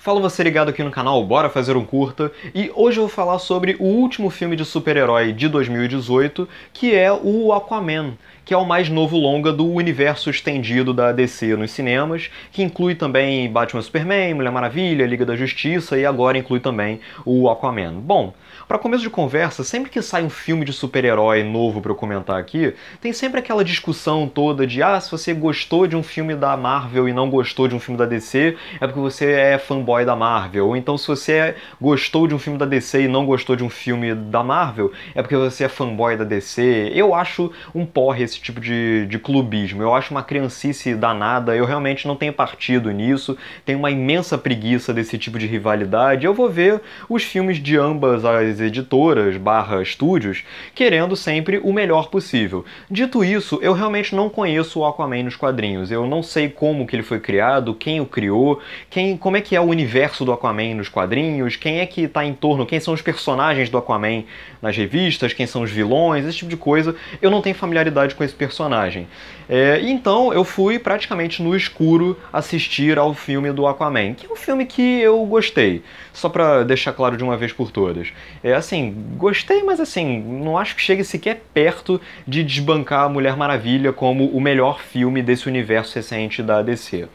Fala você ligado aqui no canal, bora fazer um curta, e hoje eu vou falar sobre o último filme de super-herói de 2018, que é o Aquaman, que é o mais novo longa do universo estendido da DC nos cinemas, que inclui também Batman Superman, Mulher Maravilha, Liga da Justiça e agora inclui também o Aquaman. Bom, para começo de conversa, sempre que sai um filme de super-herói novo para eu comentar aqui, tem sempre aquela discussão toda de se você gostou de um filme da Marvel e não gostou de um filme da DC, é porque você é fanboy da Marvel. Ou então, se você gostou de um filme da DC e não gostou de um filme da Marvel, é porque você é fanboy da DC. Eu acho um porre esse tipo de clubismo. Eu acho uma criancice danada. Eu realmente não tenho partido nisso. Tenho uma imensa preguiça desse tipo de rivalidade. Eu vou ver os filmes de ambas as editoras / estúdios querendo sempre o melhor possível. Dito isso, eu realmente não conheço o Aquaman nos quadrinhos. Eu não sei como que ele foi criado, quem o criou, como é que é o universo do Aquaman nos quadrinhos, quem é que está em torno, quem são os personagens do Aquaman nas revistas, quem são os vilões, esse tipo de coisa. Eu não tenho familiaridade com esse personagem. Então eu fui praticamente no escuro assistir ao filme do Aquaman, que é um filme que eu gostei, só pra deixar claro de uma vez por todas. Gostei, mas assim, não acho que chegue sequer perto de desbancar a Mulher Maravilha como o melhor filme desse universo recente da DC.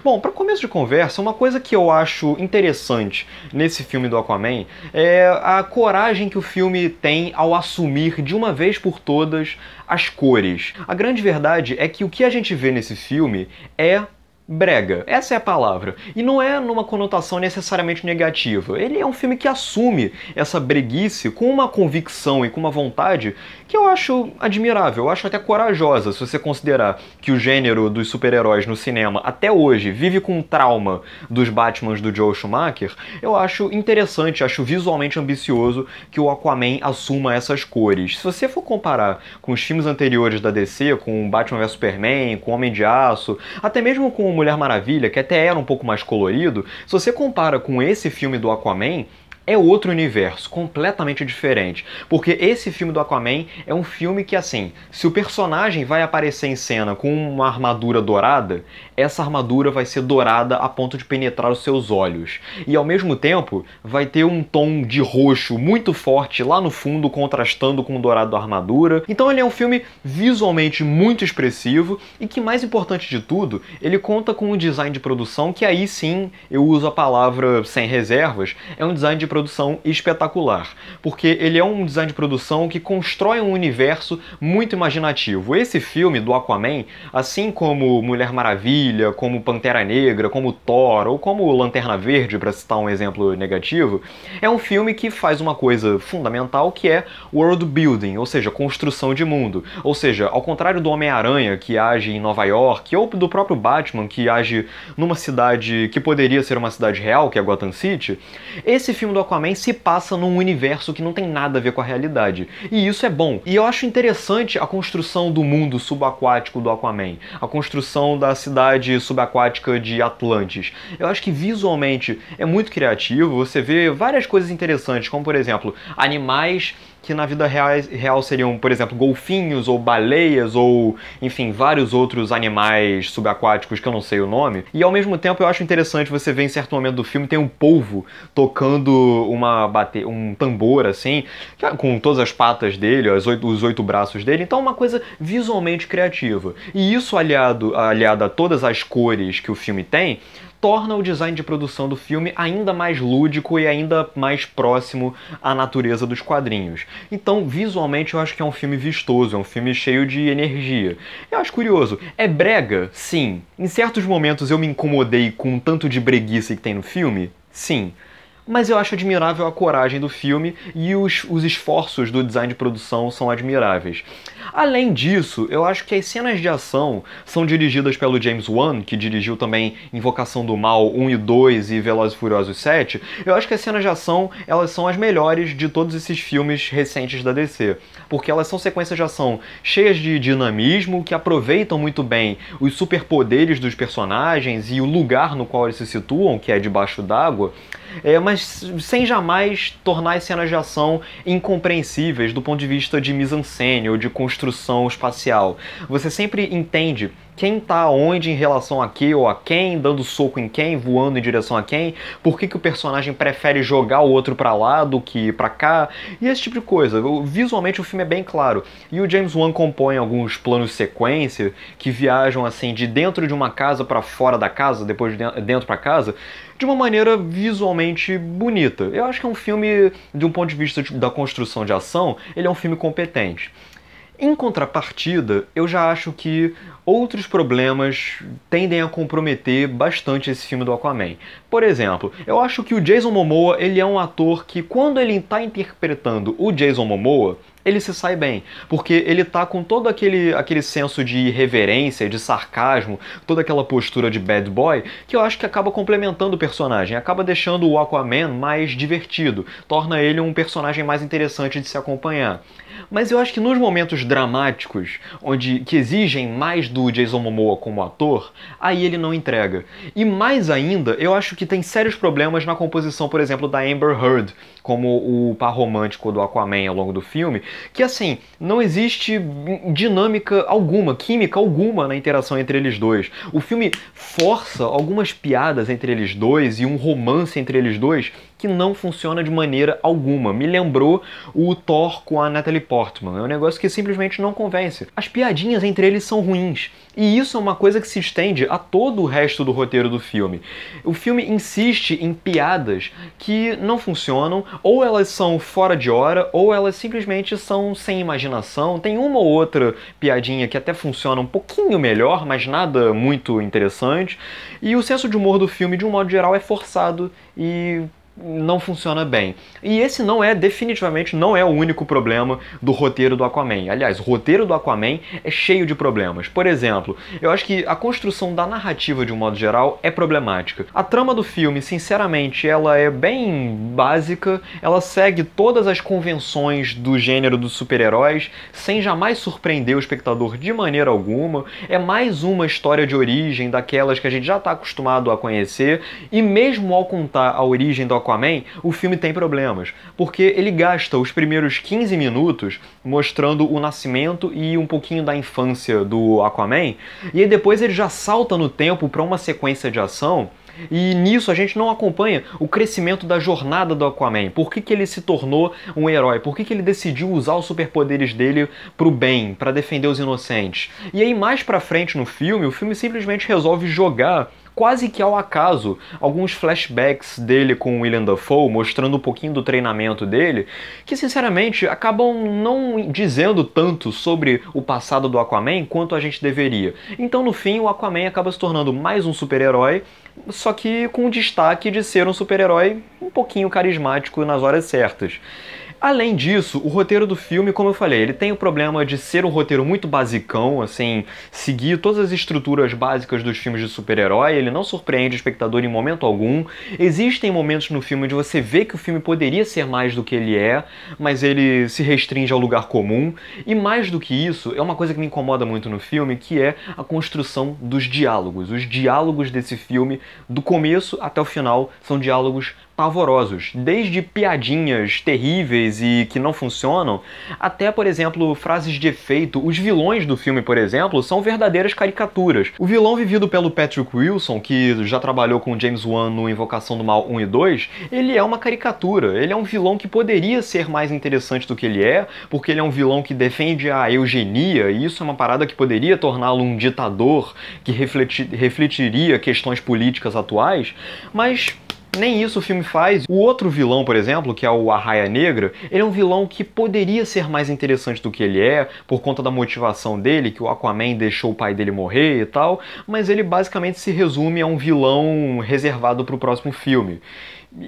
Bom, para começo de conversa, uma coisa que eu acho interessante nesse filme do Aquaman é a coragem que o filme tem ao assumir de uma vez por todas as cores. A grande verdade é que o que a gente vê nesse filme é brega, essa é a palavra. E não é numa conotação necessariamente negativa. Ele é um filme que assume essa breguice com uma convicção e com uma vontade que eu acho admirável, eu acho até corajosa, se você considerar que o gênero dos super-heróis no cinema até hoje vive com um trauma dos Batmans do Joel Schumacher. Eu acho interessante, acho visualmente ambicioso que o Aquaman assuma essas cores. Se você for comparar com os filmes anteriores da DC, com Batman vs Superman, com Homem de Aço, até mesmo com Mulher Maravilha, que até era um pouco mais colorido, se você compara com esse filme do Aquaman, é outro universo, completamente diferente. Porque esse filme do Aquaman é um filme que, assim, se o personagem vai aparecer em cena com uma armadura dourada, essa armadura vai ser dourada a ponto de penetrar os seus olhos. E ao mesmo tempo, vai ter um tom de roxo muito forte lá no fundo, contrastando com o dourado da armadura. Então ele é um filme visualmente muito expressivo e que, mais importante de tudo, ele conta com um design de produção que aí sim, eu uso a palavra sem reservas, é um design de produção espetacular, porque ele é um design de produção que constrói um universo muito imaginativo. Esse filme do Aquaman, assim como Mulher Maravilha, como Pantera Negra, como Thor ou como Lanterna Verde, para citar um exemplo negativo, é um filme que faz uma coisa fundamental que é world building, ou seja, construção de mundo. Ou seja, ao contrário do Homem-Aranha, que age em Nova York, ou do próprio Batman, que age numa cidade que poderia ser uma cidade real, que é Gotham City, esse filme do Aquaman se passa num universo que não tem nada a ver com a realidade. E isso é bom. E eu acho interessante a construção do mundo subaquático do Aquaman, a construção da cidade subaquática de Atlantis. Eu acho que visualmente é muito criativo, você vê várias coisas interessantes, como por exemplo, animais que na vida real seriam, por exemplo, golfinhos ou baleias ou, enfim, vários outros animais subaquáticos que eu não sei o nome. E ao mesmo tempo eu acho interessante você ver em certo momento do filme tem um polvo tocando um tambor assim, com todas as patas dele, os 8 braços dele. Então é uma coisa visualmente criativa. E isso aliado a todas as cores que o filme tem, torna o design de produção do filme ainda mais lúdico e ainda mais próximo à natureza dos quadrinhos. Então, visualmente, eu acho que é um filme vistoso, é um filme cheio de energia. Eu acho curioso. É brega? Sim. Em certos momentos eu me incomodei com o tanto de breguice que tem no filme? Sim. Mas eu acho admirável a coragem do filme e os esforços do design de produção são admiráveis. Além disso, eu acho que as cenas de ação são dirigidas pelo James Wan, que dirigiu também Invocação do Mal 1 e 2 e Velozes e Furiosos 7. Eu acho que as cenas de ação, elas são as melhores de todos esses filmes recentes da DC, porque elas são sequências de ação cheias de dinamismo, que aproveitam muito bem os superpoderes dos personagens e o lugar no qual eles se situam, que é debaixo d'água. Mas mas sem jamais tornar as cenas de ação incompreensíveis do ponto de vista de mise-en-scène ou de construção espacial. Você sempre entende quem tá onde em relação a que ou a quem, dando soco em quem, voando em direção a quem, por que o personagem prefere jogar o outro pra lá do que pra cá, e esse tipo de coisa. Visualmente o filme é bem claro, e o James Wan compõe alguns planos sequência que viajam assim de dentro de uma casa pra fora da casa, depois de dentro pra casa, de uma maneira visualmente bonita. Eu acho que é um filme, de um ponto de vista da construção de ação, ele é um filme competente. Em contrapartida, eu já acho que outros problemas tendem a comprometer bastante esse filme do Aquaman. Por exemplo, eu acho que o Jason Momoa, ele é um ator que, quando ele está interpretando o Jason Momoa, ele se sai bem, porque ele tá com todo aquele senso de irreverência, de sarcasmo, toda aquela postura de bad boy, que eu acho que acaba complementando o personagem, acaba deixando o Aquaman mais divertido, torna ele um personagem mais interessante de se acompanhar. Mas eu acho que nos momentos dramáticos, que exigem mais do Jason Momoa como ator, aí ele não entrega. E mais ainda, eu acho que tem sérios problemas na composição, por exemplo, da Amber Heard, como o par romântico do Aquaman ao longo do filme, que assim, não existe dinâmica alguma, química alguma na interação entre eles dois. O filme força algumas piadas entre eles dois e um romance entre eles dois que não funciona de maneira alguma. Me lembrou o Thor com a Natalie Portman. É um negócio que simplesmente não convence. As piadinhas entre eles são ruins. E isso é uma coisa que se estende a todo o resto do roteiro do filme. O filme insiste em piadas que não funcionam, ou elas são fora de hora, ou elas simplesmente são sem imaginação. Tem uma ou outra piadinha que até funciona um pouquinho melhor, mas nada muito interessante. E o senso de humor do filme, de um modo geral, é forçado e não funciona bem. E esse definitivamente não é o único problema do roteiro do Aquaman. Aliás, o roteiro do Aquaman é cheio de problemas. Por exemplo, eu acho que a construção da narrativa, de um modo geral, é problemática. A trama do filme, sinceramente, ela é bem básica, ela segue todas as convenções do gênero dos super-heróis, sem jamais surpreender o espectador de maneira alguma. É mais uma história de origem daquelas que a gente já está acostumado a conhecer, e mesmo ao contar a origem do Aquaman, o filme tem problemas, porque ele gasta os primeiros 15 minutos mostrando o nascimento e um pouquinho da infância do Aquaman, e aí depois ele já salta no tempo para uma sequência de ação, e nisso a gente não acompanha o crescimento da jornada do Aquaman. Por que ele se tornou um herói? Por que ele decidiu usar os superpoderes dele pro bem, para defender os inocentes? E aí mais pra frente no filme, o filme simplesmente resolve jogar quase que ao acaso alguns flashbacks dele com o Willem Dafoe, mostrando um pouquinho do treinamento dele, que sinceramente acabam não dizendo tanto sobre o passado do Aquaman quanto a gente deveria. Então no fim o Aquaman acaba se tornando mais um super-herói, só que com o destaque de ser um super-herói um pouquinho carismático nas horas certas. Além disso, o roteiro do filme, como eu falei, ele tem o problema de ser um roteiro muito basicão, assim, seguir todas as estruturas básicas dos filmes de super-herói, ele não surpreende o espectador em momento algum. Existem momentos no filme onde você vê que o filme poderia ser mais do que ele é, mas ele se restringe ao lugar comum. E mais do que isso, é uma coisa que me incomoda muito no filme, que é a construção dos diálogos. Os diálogos desse filme, do começo até o final, são diálogos pavorosos, desde piadinhas terríveis e que não funcionam, até, por exemplo, frases de efeito. Os vilões do filme, por exemplo, são verdadeiras caricaturas. O vilão vivido pelo Patrick Wilson, que já trabalhou com James Wan no Invocação do Mal 1 e 2, ele é uma caricatura. Ele é um vilão que poderia ser mais interessante do que ele é, porque ele é um vilão que defende a eugenia, e isso é uma parada que poderia torná-lo um ditador que refletiria questões políticas atuais, mas nem isso o filme faz. O outro vilão, por exemplo, que é o Arraia Negra, ele é um vilão que poderia ser mais interessante do que ele é, por conta da motivação dele, que o Aquaman deixou o pai dele morrer e tal, mas ele basicamente se resume a um vilão reservado para o próximo filme.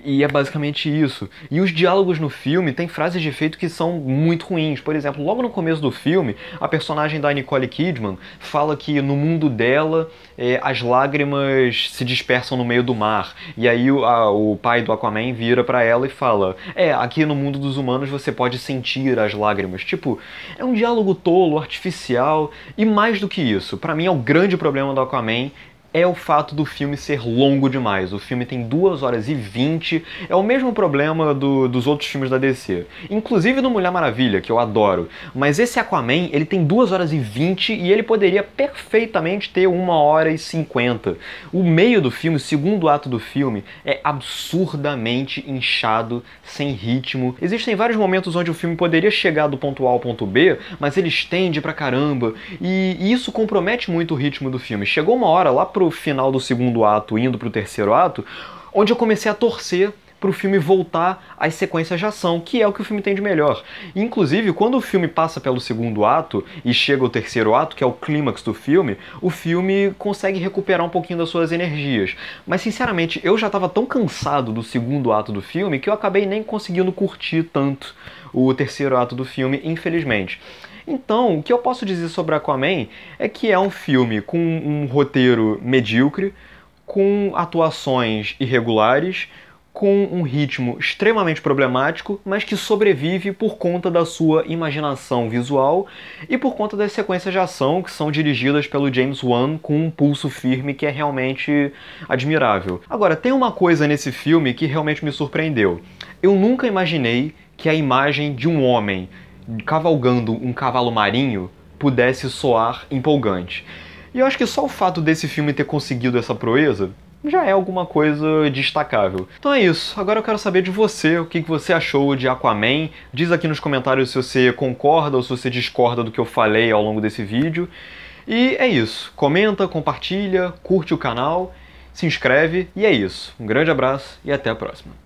E é basicamente isso. E os diálogos no filme têm frases de efeito que são muito ruins. Por exemplo, logo no começo do filme, a personagem da Nicole Kidman fala que no mundo dela as lágrimas se dispersam no meio do mar. E aí o pai do Aquaman vira pra ela e fala: aqui no mundo dos humanos você pode sentir as lágrimas. Tipo, é um diálogo tolo, artificial, e mais do que isso, pra mim é o grande problema do Aquaman. é o fato do filme ser longo demais. O filme tem 2 horas e 20, é o mesmo problema dos outros filmes da DC. Inclusive do Mulher Maravilha, que eu adoro. Mas esse Aquaman, ele tem 2 horas e 20 e ele poderia perfeitamente ter 1 hora e 50. O meio do filme, o segundo ato do filme, é absurdamente inchado, sem ritmo. Existem vários momentos onde o filme poderia chegar do ponto A ao ponto B, mas ele estende pra caramba, e isso compromete muito o ritmo do filme. Chegou uma hora, lá pro final do segundo ato, indo pro terceiro ato, onde eu comecei a torcer pro filme voltar às sequências de ação, que é o que o filme tem de melhor. Inclusive, quando o filme passa pelo segundo ato e chega ao terceiro ato, que é o clímax do filme, o filme consegue recuperar um pouquinho das suas energias. Mas, sinceramente, eu já estava tão cansado do segundo ato do filme que eu acabei nem conseguindo curtir tanto o terceiro ato do filme, infelizmente. Então, o que eu posso dizer sobre Aquaman é que é um filme com um roteiro medíocre, com atuações irregulares, com um ritmo extremamente problemático, mas que sobrevive por conta da sua imaginação visual e por conta das sequências de ação que são dirigidas pelo James Wan com um pulso firme que é realmente admirável. Agora, tem uma coisa nesse filme que realmente me surpreendeu. Eu nunca imaginei que a imagem de um homem cavalgando um cavalo marinho pudesse soar empolgante. E eu acho que só o fato desse filme ter conseguido essa proeza já é alguma coisa destacável. Então é isso, agora eu quero saber de você, o que você achou de Aquaman. Diz aqui nos comentários se você concorda ou se você discorda do que eu falei ao longo desse vídeo. E é isso, comenta, compartilha, curte o canal, se inscreve e é isso. Um grande abraço e até a próxima.